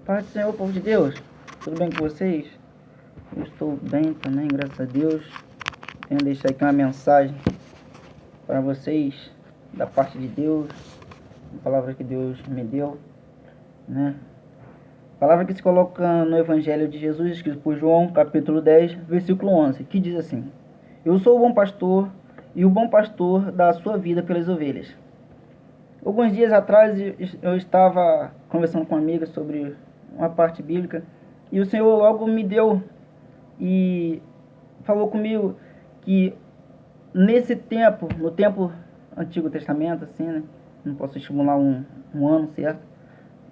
Paz do Senhor, povo de Deus, tudo bem com vocês? Eu estou bem também, graças a Deus. Venho deixar aqui uma mensagem para vocês da parte de Deus, a palavra que Deus me deu, né? A palavra que se coloca no Evangelho de Jesus, escrito por João, capítulo 10, versículo 11, que diz assim: Eu sou o bom pastor, e o bom pastor dá a sua vida pelas ovelhas. Alguns dias atrás eu estava conversando com uma amiga sobre uma parte bíblica, e o Senhor logo me deu e falou comigo que nesse tempo, no tempo Antigo Testamento, assim, né? Não posso estimular um ano certo,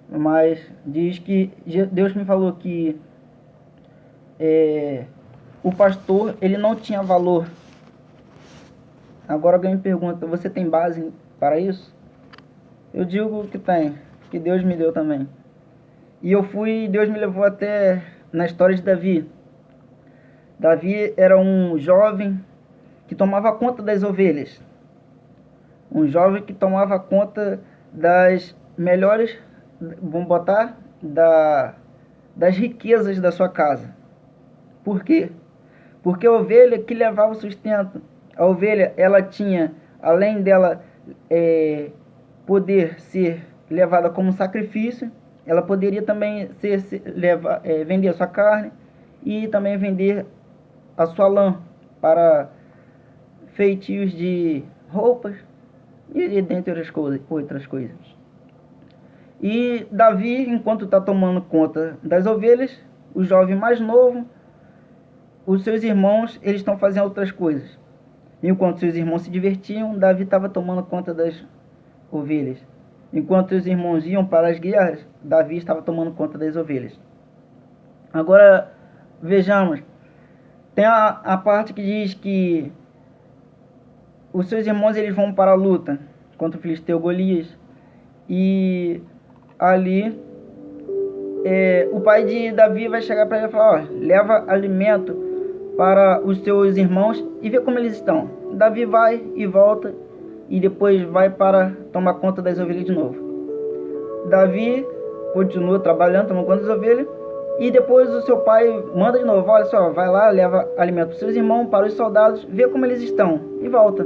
mas diz que Deus me falou que o pastor, ele não tinha valor. Agora alguém me pergunta: você tem base para isso? Eu digo que tem, que Deus me deu também. E Deus me levou até na história de Davi. Davi era um jovem que tomava conta das ovelhas. Um jovem que tomava conta das melhores, vamos botar, das riquezas da sua casa. Por quê? Porque a ovelha que levava o sustento, a ovelha, ela tinha, além dela poder ser levada como sacrifício, ela poderia também vender a sua carne e também vender a sua lã para feitios de roupas e dentre outras coisas. E Davi, enquanto está tomando conta das ovelhas, o jovem mais novo, os seus irmãos, eles estão fazendo outras coisas. Enquanto seus irmãos se divertiam, Davi estava tomando conta das ovelhas. Enquanto os irmãos iam para as guerras, Davi estava tomando conta das ovelhas. Agora, vejamos. Tem a parte que diz que os seus irmãos, eles vão para a luta contra o filisteu Golias. E ali, o pai de Davi vai chegar para ele e falar: leva alimento para os seus irmãos e vê como eles estão. Davi vai e volta e depois vai para tomar conta das ovelhas de novo. Davi continua trabalhando, tomando conta das ovelhas, e depois o seu pai manda de novo: olha só, vai lá, leva alimento para os seus irmãos, para os soldados, vê como eles estão, e volta.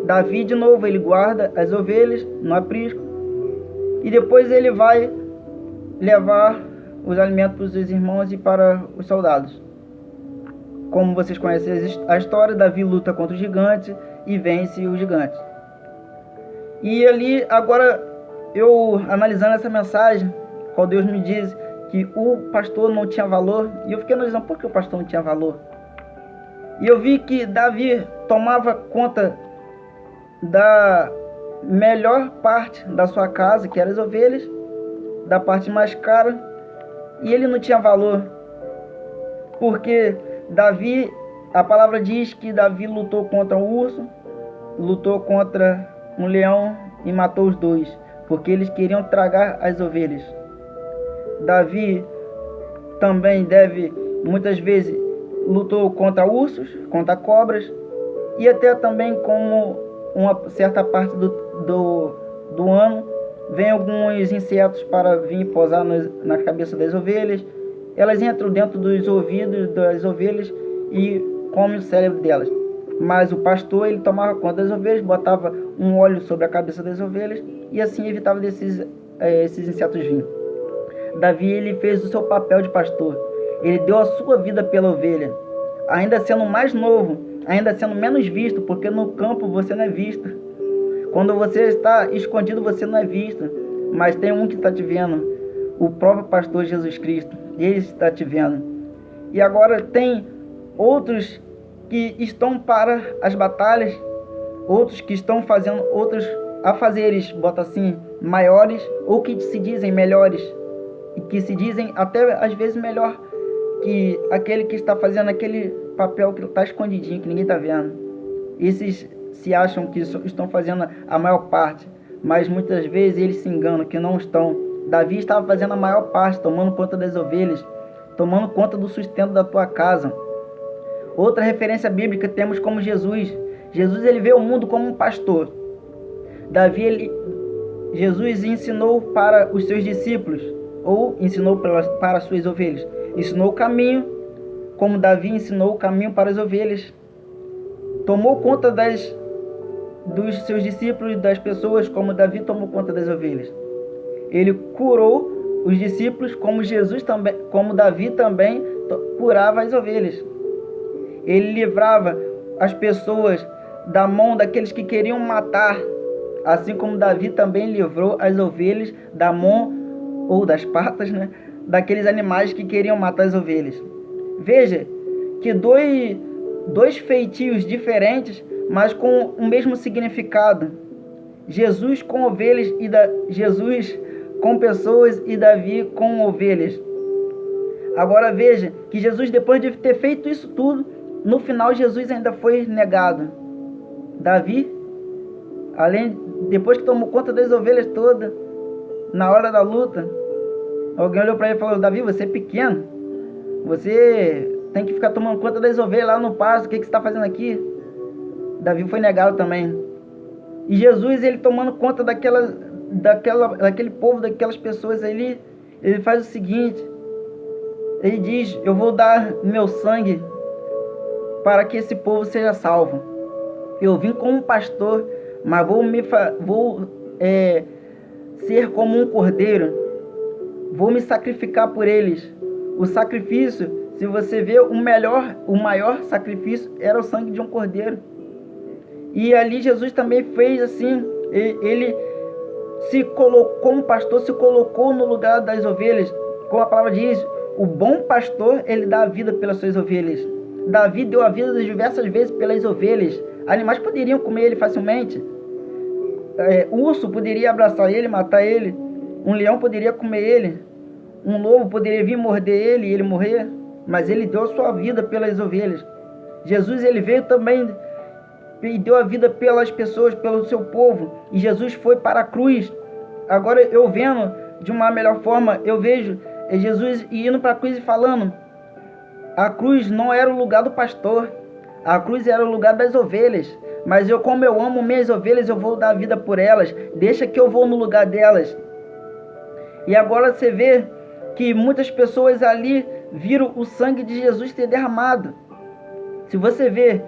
Davi de novo, ele guarda as ovelhas no aprisco, e depois ele vai levar os alimentos para os seus irmãos e para os soldados. Como vocês conhecem a história, Davi luta contra o gigante e vence o gigante. E ali, agora, eu analisando essa mensagem, qual Deus me diz que o pastor não tinha valor, e eu fiquei analisando por que o pastor não tinha valor. E eu vi que Davi tomava conta da melhor parte da sua casa, que eram as ovelhas, da parte mais cara, e ele não tinha valor, porque Davi, a palavra diz que Davi lutou contra um urso, lutou contra um leão e matou os dois, porque eles queriam tragar as ovelhas. Davi também muitas vezes lutou contra ursos, contra cobras, e até também como uma certa parte do ano vem alguns insetos para vir pousar na cabeça das ovelhas. Elas entram dentro dos ouvidos das ovelhas e comem o cérebro delas. Mas o pastor, ele tomava conta das ovelhas, botava um óleo sobre a cabeça das ovelhas e assim evitava esses insetos virem. Davi, ele fez o seu papel de pastor. Ele deu a sua vida pela ovelha, ainda sendo mais novo, ainda sendo menos visto, porque no campo você não é visto. Quando você está escondido, você não é visto, mas tem um que está te vendo, o próprio pastor Jesus Cristo. Ele está te vendo. E agora tem outros que estão para as batalhas, outros que estão fazendo outros afazeres, bota assim, maiores, ou que se dizem melhores, e que se dizem até às vezes melhor que aquele que está fazendo aquele papel que está escondidinho, que ninguém está vendo. Esses se acham que estão fazendo a maior parte, mas muitas vezes eles se enganam, que não estão. Davi estava fazendo a maior parte, tomando conta das ovelhas, tomando conta do sustento da tua casa. Outra referência bíblica temos como Jesus. Jesus, ele veio ao mundo como um pastor. Jesus ensinou para os seus discípulos ou ensinou para as suas ovelhas? Ensinou o caminho, como Davi ensinou o caminho para as ovelhas. Tomou conta dos seus discípulos, das pessoas, como Davi tomou conta das ovelhas. Ele curou os discípulos, como Jesus também, como Davi também curava as ovelhas. Ele livrava as pessoas da mão daqueles que queriam matar, assim como Davi também livrou as ovelhas da mão, ou das patas, né, daqueles animais que queriam matar as ovelhas. Veja que dois feitios diferentes, mas com o mesmo significado. Jesus com ovelhas Jesus com pessoas e Davi com ovelhas. Agora veja que Jesus, depois de ter feito isso tudo, no final Jesus ainda foi negado. Davi, depois que tomou conta das ovelhas todas, na hora da luta, alguém olhou para ele e falou: Davi, você é pequeno, você tem que ficar tomando conta das ovelhas lá no pasto, o que você está fazendo aqui? Davi foi negado também. E Jesus, ele tomando conta daquele povo, daquelas pessoas ali, ele faz o seguinte: ele diz: eu vou dar meu sangue para que esse povo seja salvo. Eu vim como um pastor, mas vou ser como um cordeiro. Vou me sacrificar por eles. O sacrifício, se você vê, o maior sacrifício era o sangue de um cordeiro. E ali Jesus também fez assim, ele se colocou, como pastor, se colocou no lugar das ovelhas. Como a palavra diz, o bom pastor, ele dá a vida pelas suas ovelhas. Davi deu a vida diversas vezes pelas ovelhas. Animais poderiam comer ele facilmente. Urso poderia abraçar ele, matar ele. Um leão poderia comer ele. Um lobo poderia vir morder ele e ele morrer. Mas ele deu a sua vida pelas ovelhas. Jesus, ele veio também e deu a vida pelas pessoas, pelo seu povo. E Jesus foi para a cruz. Agora eu vendo de uma melhor forma, eu vejo Jesus indo para a cruz e falando: a cruz não era o lugar do pastor, a cruz era o lugar das ovelhas. Mas como eu amo minhas ovelhas, eu vou dar a vida por elas. Deixa que eu vou no lugar delas. E agora você vê que muitas pessoas ali viram o sangue de Jesus ser derramado. Se você vê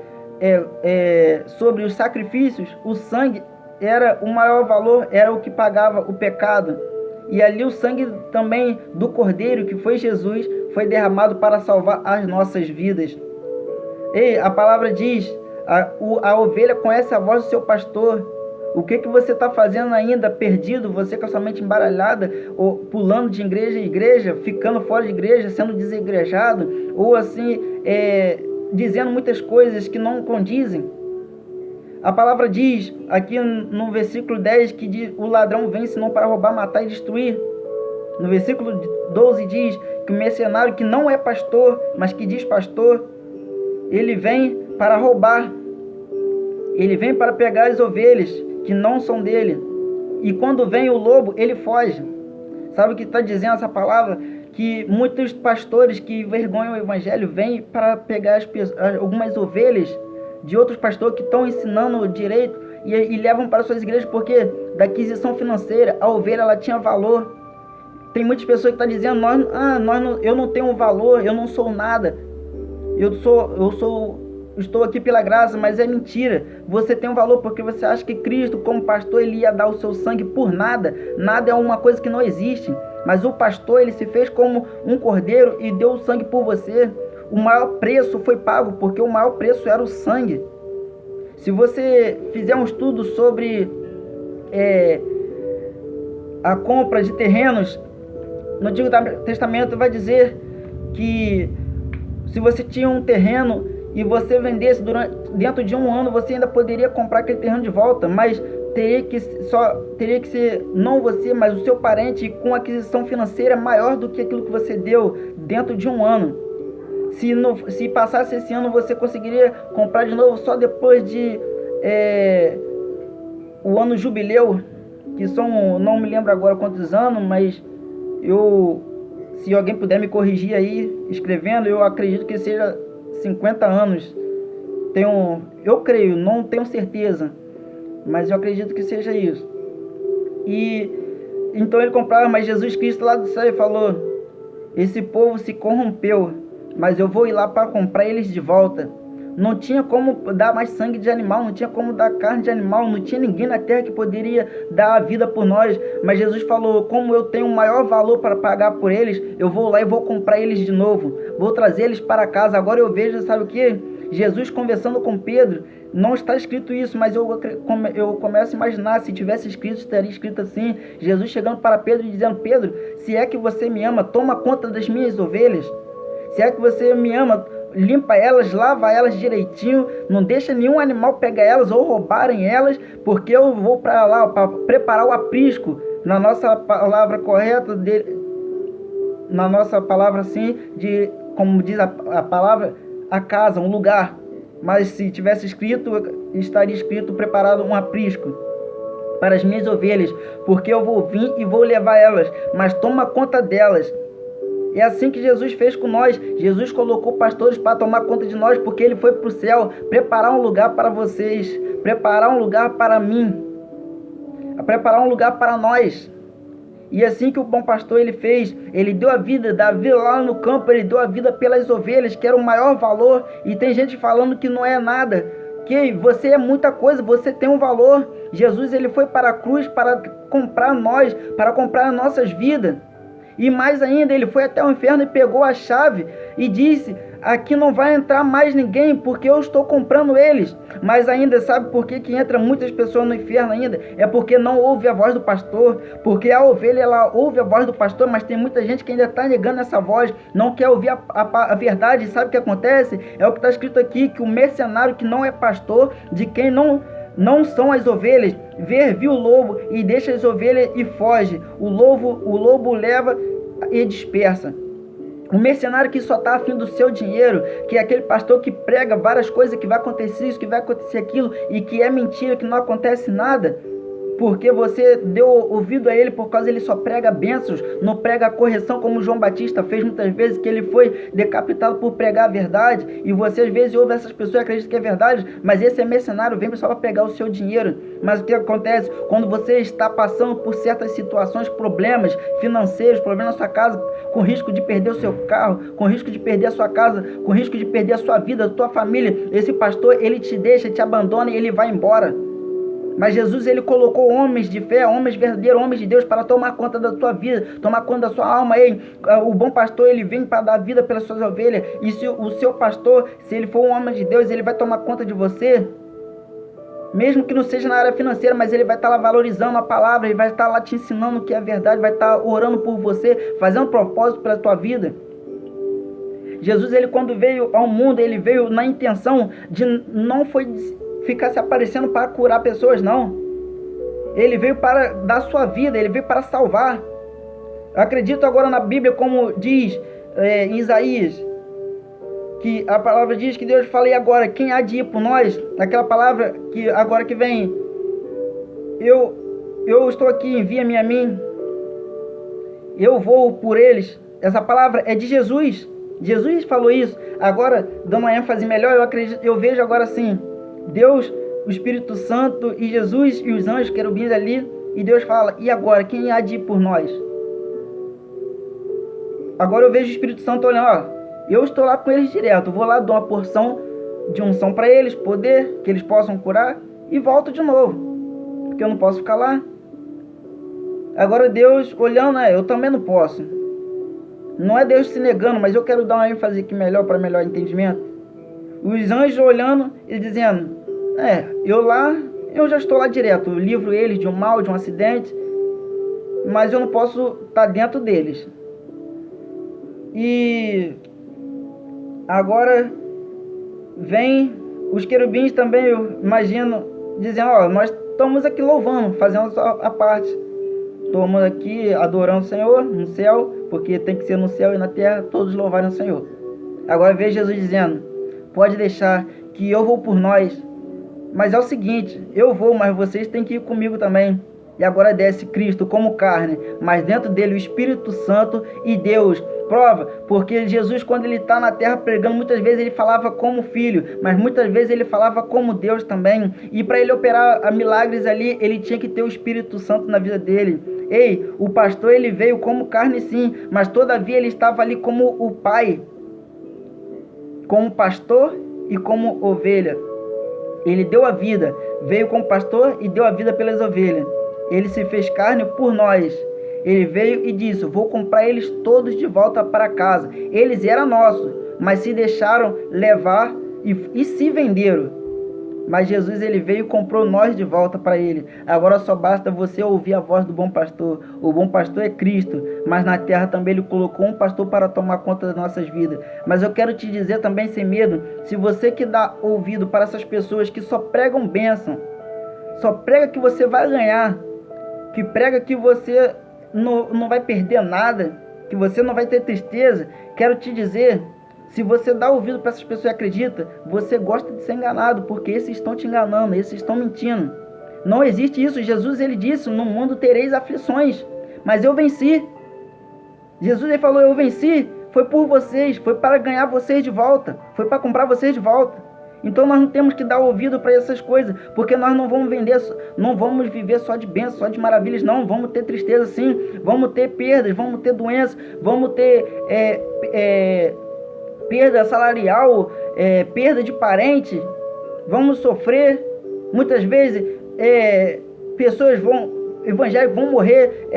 sobre os sacrifícios, o sangue era o maior valor, era o que pagava o pecado. E ali o sangue também do Cordeiro, que foi Jesus, foi derramado para salvar as nossas vidas. E a palavra diz: a ovelha conhece a voz do seu pastor. O que você está fazendo ainda perdido? Você com a sua mente embaralhada, ou pulando de igreja em igreja, ficando fora de igreja, sendo desigrejado, ou assim, dizendo muitas coisas que não condizem. A palavra diz aqui no versículo 10 que diz: o ladrão vem senão para roubar, matar e destruir. No versículo 12 diz que o mercenário, que não é pastor, mas que diz pastor, ele vem para roubar. Ele vem para pegar as ovelhas que não são dele. E quando vem o lobo, ele foge. Sabe o que está dizendo essa palavra? Que muitos pastores que envergonham o evangelho vêm para pegar algumas ovelhas de outros pastores que estão ensinando direito e levam para suas igrejas, porque da aquisição financeira, a ovelha ela tinha valor. Tem muitas pessoas que estão dizendo: eu não tenho valor, eu não sou nada, estou aqui pela graça. Mas é mentira. Você tem um valor porque você acha que Cristo, como pastor, ele ia dar o seu sangue por nada. Nada é uma coisa que não existe. Mas o pastor, ele se fez como um cordeiro e deu o sangue por você. O maior preço foi pago, porque o maior preço era o sangue. Se você fizer um estudo sobre a compra de terrenos, no Antigo Testamento vai dizer que se você tinha um terreno e você vendesse dentro de um ano, você ainda poderia comprar aquele terreno de volta, mas teria que ser não você, mas o seu parente, com aquisição financeira maior do que aquilo que você deu dentro de um ano. Se passasse esse ano, você conseguiria comprar de novo só depois de o ano jubileu, que são, não me lembro agora quantos anos, mas se alguém puder me corrigir aí, escrevendo, eu acredito que seja 50 anos. Eu creio, não tenho certeza, mas eu acredito que seja isso. E Então ele comprava, mas Jesus Cristo lá do céu falou: esse povo se corrompeu, mas eu vou ir lá para comprar eles de volta. Não tinha como dar mais sangue de animal, não tinha como dar carne de animal, não tinha ninguém na terra que poderia dar a vida por nós. Mas Jesus falou: como eu tenho um maior valor para pagar por eles, eu vou lá e vou comprar eles de novo, vou trazer eles para casa. Agora eu vejo, sabe o que? Jesus conversando com Pedro. Não está escrito isso, mas eu começo a imaginar, se tivesse escrito, estaria escrito assim: Jesus chegando para Pedro e dizendo: Pedro, se é que você me ama, toma conta das minhas ovelhas. Se é que você me ama, limpa elas, lava elas direitinho, não deixa nenhum animal pegar elas ou roubarem elas, porque eu vou para lá para preparar o aprisco, na nossa palavra correta, na nossa palavra assim, como diz a palavra, a casa, um lugar. Mas se tivesse escrito, estaria escrito: preparado um aprisco para as minhas ovelhas, porque eu vou vir e vou levar elas, mas toma conta delas. É assim que Jesus fez com nós. Jesus colocou pastores para tomar conta de nós, porque ele foi para o céu preparar um lugar para vocês, preparar um lugar para mim, preparar um lugar para nós. E assim que o bom pastor ele fez, ele deu a vida, Davi lá no campo, ele deu a vida pelas ovelhas, que era o maior valor. E tem gente falando que não é nada, que você é muita coisa, você tem um valor. Jesus ele foi para a cruz para comprar nós, para comprar nossas vidas. E mais ainda, ele foi até o inferno e pegou a chave e disse: aqui não vai entrar mais ninguém, porque eu estou comprando eles. Mas ainda, sabe por que entra muitas pessoas no inferno ainda? É porque não ouve a voz do pastor. Porque a ovelha, ela ouve a voz do pastor, mas tem muita gente que ainda está negando essa voz, não quer ouvir a verdade. Sabe o que acontece? É o que está escrito aqui, que o mercenário que não é pastor, de quem não são as ovelhas, viu o lobo e deixa as ovelhas e foge. O lobo leva e dispersa. O mercenário que só está afim do seu dinheiro, que é aquele pastor que prega várias coisas, que vai acontecer isso, que vai acontecer aquilo, e que é mentira, que não acontece nada, porque você deu ouvido a ele, por causa ele só prega bênçãos, não prega a correção, como João Batista fez muitas vezes, que ele foi decapitado por pregar a verdade. E você às vezes ouve essas pessoas e acredita que é verdade, mas esse é mercenário, vem só para pegar o seu dinheiro. Mas o que acontece? Quando você está passando por certas situações, problemas financeiros, problemas na sua casa, com risco de perder o seu carro, com risco de perder a sua casa, com risco de perder a sua vida, a sua família, esse pastor, ele te deixa, te abandona e ele vai embora. Mas Jesus, ele colocou homens de fé, homens verdadeiros, homens de Deus, para tomar conta da tua vida, tomar conta da sua alma. O bom pastor, ele vem para dar vida pelas suas ovelhas. E se o seu pastor, se ele for um homem de Deus, ele vai tomar conta de você, mesmo que não seja na área financeira, mas ele vai estar lá valorizando a palavra, ele vai estar lá te ensinando o que é verdade, vai estar orando por você, fazendo propósito para a tua vida. Jesus, ele quando veio ao mundo, ele veio na intenção de não foi ficar se aparecendo para curar pessoas, não. Ele veio para dar sua vida, ele veio para salvar. Eu acredito agora na Bíblia, como diz em Isaías, que a palavra diz que Deus fala: e agora, quem há de ir por nós? Aquela palavra que agora que vem: eu estou aqui, envia-me a mim, eu vou por eles. Essa palavra é de Jesus. Jesus falou isso. Agora, dando uma ênfase melhor, eu vejo agora assim: Deus, o Espírito Santo e Jesus e os anjos, querubins ali, e Deus fala: e agora, quem há de ir por nós? Agora eu vejo o Espírito Santo olhando: eu estou lá com eles direto, vou lá, dou uma porção de unção para eles, poder, que eles possam curar, e volto de novo, porque eu não posso ficar lá. Agora Deus olhando: eu também não posso. Não é Deus se negando, mas eu quero dar uma ênfase aqui melhor, para melhor entendimento. Os anjos olhando e dizendo: eu já estou lá direto, eu livro eles de um mal, de um acidente, mas eu não posso estar dentro deles. E agora vem os querubins também, eu imagino, dizendo: nós estamos aqui louvando, fazendo a parte. Estamos aqui adorando o Senhor no céu, porque tem que ser no céu e na terra, todos louvarem o Senhor. Agora vê Jesus dizendo: pode deixar que eu vou por nós. Mas é o seguinte, eu vou, mas vocês têm que ir comigo também. e agora desce Cristo como carne, mas dentro dele o Espírito Santo e Deus. Prova, porque Jesus, quando ele está na terra pregando, muitas vezes ele falava como filho, mas muitas vezes ele falava como Deus também. E para ele operar milagres ali, ele tinha que ter o Espírito Santo na vida dele. Ei, o pastor ele veio como carne sim, mas todavia ele estava ali como o pai, como pastor e como ovelha. Ele deu a vida, veio como pastor e deu a vida pelas ovelhas. Ele se fez carne por nós. Ele veio e disse: vou comprar eles todos de volta para casa. Eles eram nossos, mas se deixaram levar e se venderam. Mas Jesus ele veio e comprou nós de volta para ele. Agora só basta você ouvir a voz do bom pastor. O bom pastor é Cristo, mas na terra também ele colocou um pastor para tomar conta das nossas vidas. Mas eu quero te dizer também sem medo, se você que dá ouvido para essas pessoas que só pregam bênção, só prega que você vai ganhar, que prega que você não vai perder nada, que você não vai ter tristeza, quero te dizer, se você dá ouvido para essas pessoas e acredita, você gosta de ser enganado, porque esses estão te enganando, esses estão mentindo. Não existe isso. Jesus ele disse: no mundo tereis aflições, mas eu venci. Jesus ele falou: eu venci, foi por vocês, foi para ganhar vocês de volta, foi para comprar vocês de volta. Então nós não temos que dar ouvido para essas coisas, porque nós não vamos vender, não vamos viver só de bênçãos, só de maravilhas, não. Vamos ter tristeza sim, vamos ter perdas, vamos ter doenças, vamos ter perda salarial, perda de parente, vamos sofrer. Muitas vezes pessoas evangélicos vão morrer,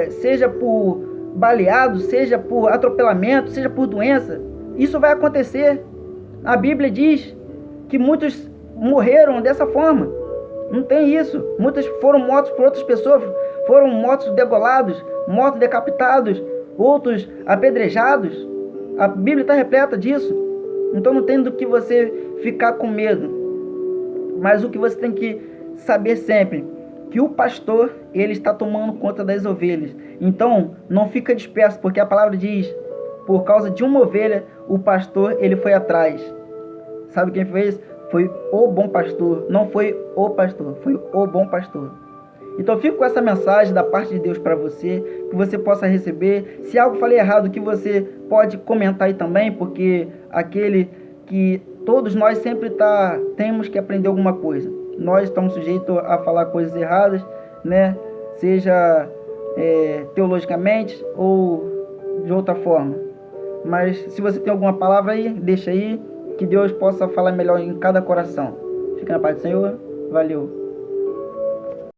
seja por baleado, seja por atropelamento, seja por doença. Isso vai acontecer. A Bíblia diz que muitos morreram dessa forma. Não tem isso. Muitos foram mortos por outras pessoas, foram mortos degolados, mortos decapitados, outros apedrejados. A Bíblia está repleta disso. Então não tem do que você ficar com medo. Mas o que você tem que saber sempre, que o pastor, ele está tomando conta das ovelhas. Então não fica disperso, porque a palavra diz: por causa de uma ovelha, o pastor, ele foi atrás. Sabe quem fez? Foi o bom pastor. Não foi o pastor, foi o bom pastor. Então fico com essa mensagem da parte de Deus para você, que você possa receber. Se algo falei errado, que você pode comentar aí também, porque aquele que todos nós sempre temos que aprender alguma coisa. Nós estamos sujeitos a falar coisas erradas, né? Seja teologicamente ou de outra forma. Mas se você tem alguma palavra aí, deixa aí, que Deus possa falar melhor em cada coração. Fica na paz do Senhor. Valeu.